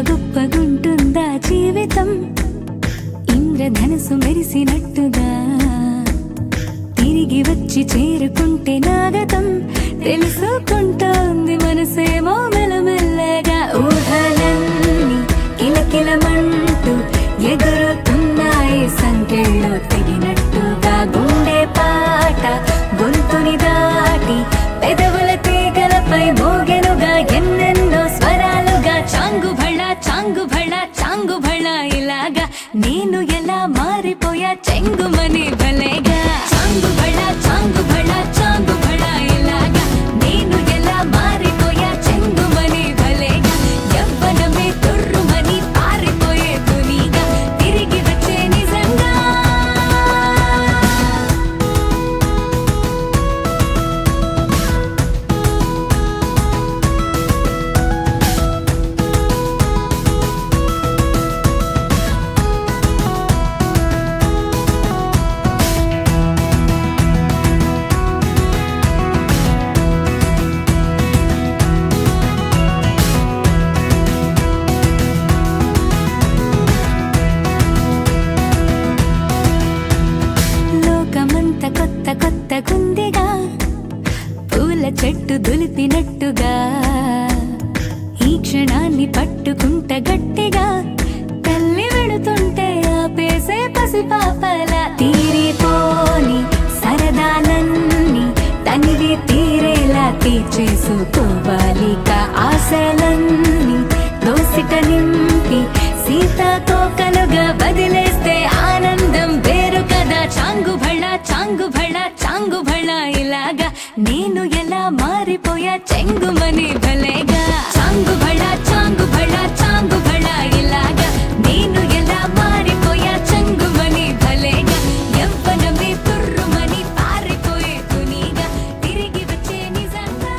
గొప్పగుంటుందా జీవితం ఇంద్రధనుసు మెరిసినట్టుగా తిరిగి వచ్చి చేరుకుంటే నాగతం తెలుసుకుంటోంది మనసేమో మెల్లమెల్లగా ఊహలన్నీ కిలకిలమంటూ ఎగురుతున్నాయి సంఖ్యలో తెగినట్టుగా గుండె పాట గొంతుని దాటి పెదవుల తీగలపై మోగెనుగా ఎన్నెన్నో స్వరాలుగా చాంగుభళ చాంగుభళ చాంగుభళ ఇలాగా నేను ఎలా మారిపోయా చెంగుమని భలేగా చాంగుభళ చాంగుభళ చాంగుభళ ఇలాగా నేను ఎలా మారిపోయా చెంగుమని భలేగా యవ్వనమే తుర్రుమని పారిపోయే తునిగా తిరిగి వచ్చే నిజంగా కొత్తగుందిగా పూల చెట్టు దులిపినట్టుగా ఈ క్షణాన్ని పట్టుకుంట గట్టిగా తల్లి వెడుతుంటే ఆపేసే పసిపాపల తీరిపోని సరదాలన్నీ తనివి తీరేలా తీర్చేసుకోవాలిక ఆశలన్నీ దోసిట నింపి సీతాకోకలుగా వదిలేస్తే ఆనందం వేరు కదా చాంగుభళ చాంగుభళ చాంగుభళ ఇలాగా నేను ఎలా మారిపోయా చెంగుమని భలేగా చాంగుభళ చాంగుభళ చాంగుభళ ఇలాగా నేను ఎలా మారిపోయా చెంగుమని భలేగా యవ్వనమే తుర్రుమని పారిపోయే తునిగా తిరిగి వచ్చే నిజంగా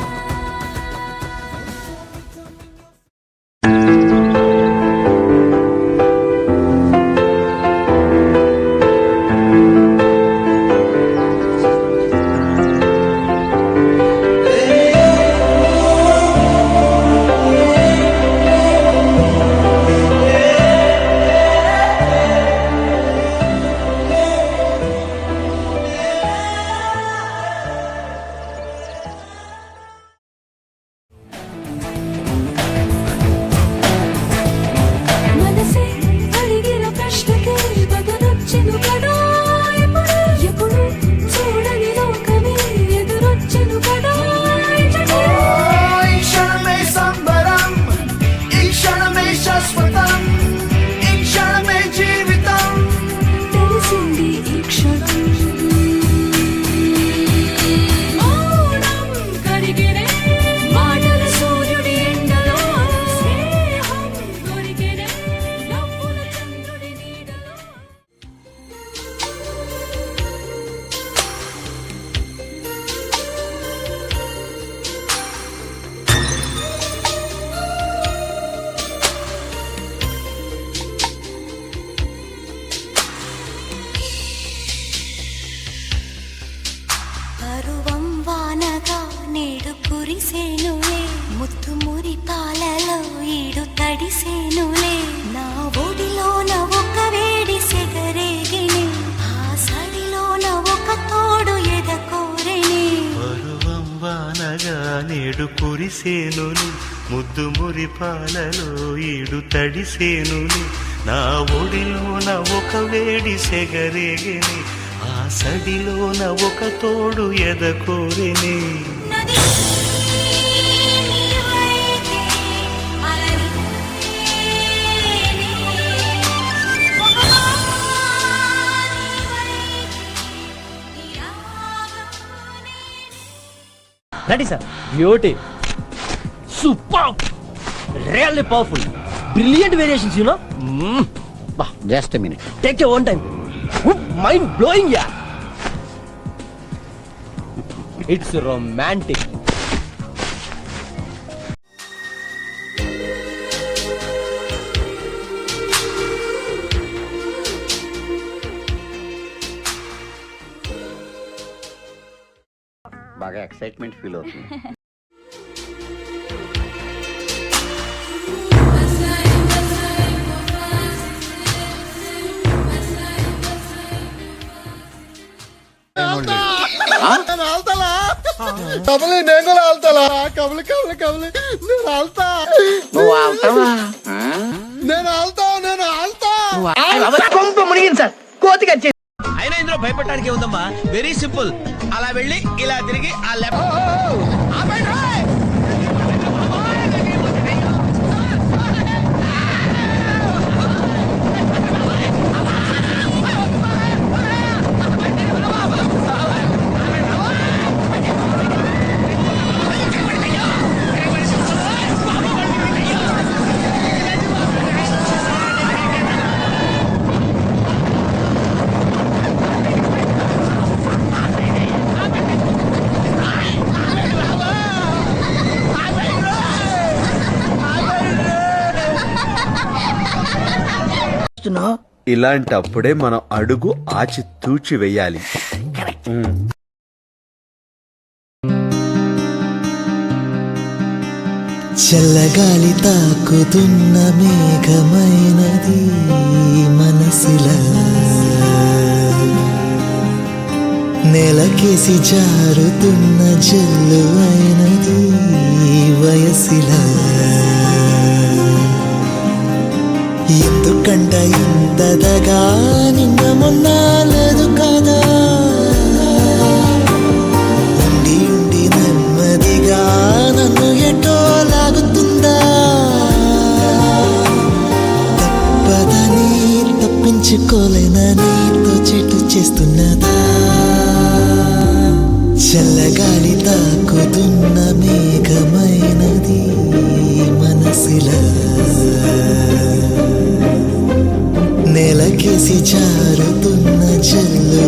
కురిసేనులే ముత్తు మురి పాలలో ఈడు తడిసేనులే నా ఒడిలోన ఒక వేడి సెగరేగిని ఆ సడిలోన ఒక తోడు ఎదకోరెని పరువం వానగా నేడు కురిసేనులే ముద్దు మురి పాలలో ఈడు తడిసేనులే నా ఒడిలోన ఒక వేడి సెగరేగిని ఆ సడిలోన ఒక తోడు ఎదకోరెని That is a beauty. Superb. Really powerful. Brilliant variations, you know. Just a minute. Take your own time. Mind blowing, yeah. It's romantic. బాగా ఎక్సైట్మెంట్ ఫీల్ అవుతుంది. కమలి నేను కూడా ఆల్తాలా కమలి కమలి కమలి నేను ఆల్తా నువ్వు ఆల్తావా నేను ఆల్తా కొంప మునిగింది సార్ కోతికి వచ్చేసి అయినా ఇందులో భయపడడానికి ఉందమ్మా, వెరీ సింపుల్. అలా వెళ్ళి ఇలా తిరిగి ఆ లెఫ్ట్. ఇలాంటప్పుడే మనం అడుగు ఆచి తూచి వెయ్యాలి. చల్లగాలి తాకుతున్న మేఘమైనది మనసులా, నేలకేసి జారుతున్న జల్లు అయినది వయసిలా. ఎందుకంట ఇంతదగా నిన్న మొన్న లేదు కదా, ఉండి ఉండి నెమ్మదిగా నన్ను ఎటో లాగుతుందా, తప్పదని తప్పించుకోలేనని తోచేటు చేస్తున్నదా. చల్లగాలి తాకుతున్న మేఘమైనది మనసిలా, నేలకేసి జారుతున్న జల్లు